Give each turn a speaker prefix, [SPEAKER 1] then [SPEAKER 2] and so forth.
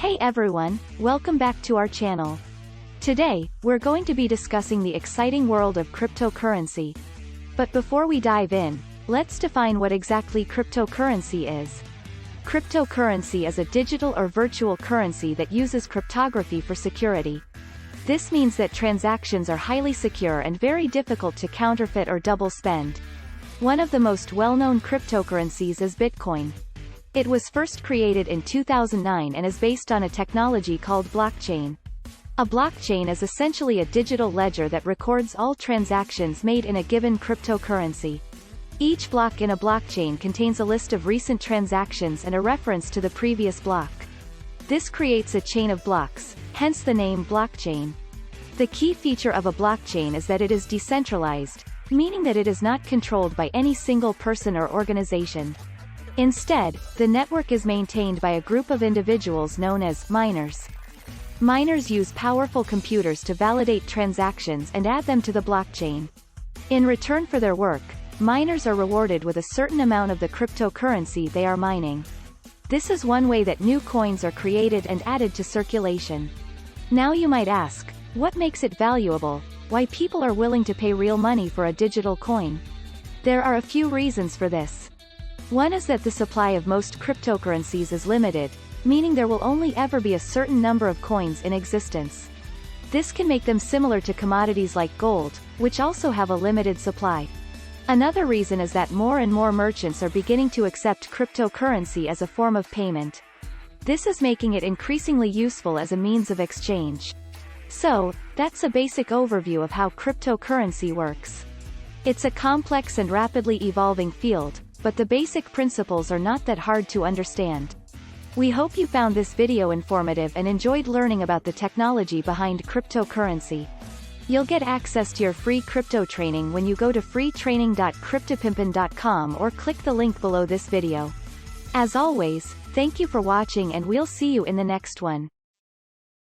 [SPEAKER 1] Hey everyone, welcome back to our channel. Today, we're going to be discussing the exciting world of cryptocurrency. But before we dive in, let's define what exactly cryptocurrency is. Cryptocurrency is a digital or virtual currency that uses cryptography for security. This means that transactions are highly secure and very difficult to counterfeit or double spend. One of the most well-known cryptocurrencies is Bitcoin. It was first created in 2009 and is based on a technology called blockchain. A blockchain is essentially a digital ledger that records all transactions made in a given cryptocurrency. Each block in a blockchain contains a list of recent transactions and a reference to the previous block. This creates a chain of blocks, hence the name blockchain. The key feature of a blockchain is that it is decentralized, meaning that it is not controlled by any single person or organization. Instead, the network is maintained by a group of individuals known as miners. Miners use powerful computers to validate transactions and add them to the blockchain. In return for their work, miners are rewarded with a certain amount of the cryptocurrency they are mining. This is one way that new coins are created and added to circulation. Now you might ask, what makes it valuable? Why people are willing to pay real money for a digital coin? There are a few reasons for this. One is that the supply of most cryptocurrencies is limited, meaning there will only ever be a certain number of coins in existence. This can make them similar to commodities like gold, which also have a limited supply. Another reason is that more and more merchants are beginning to accept cryptocurrency as a form of payment. This is making it increasingly useful as a means of exchange. So, that's a basic overview of how cryptocurrency works. It's a complex and rapidly evolving field, but the basic principles are not that hard to understand. We hope you found this video informative and enjoyed learning about the technology behind cryptocurrency. You'll get access to your free crypto training when you go to freetraining.cryptopimpin.com or click the link below this video. As always, thank you for watching and we'll see you in the next one.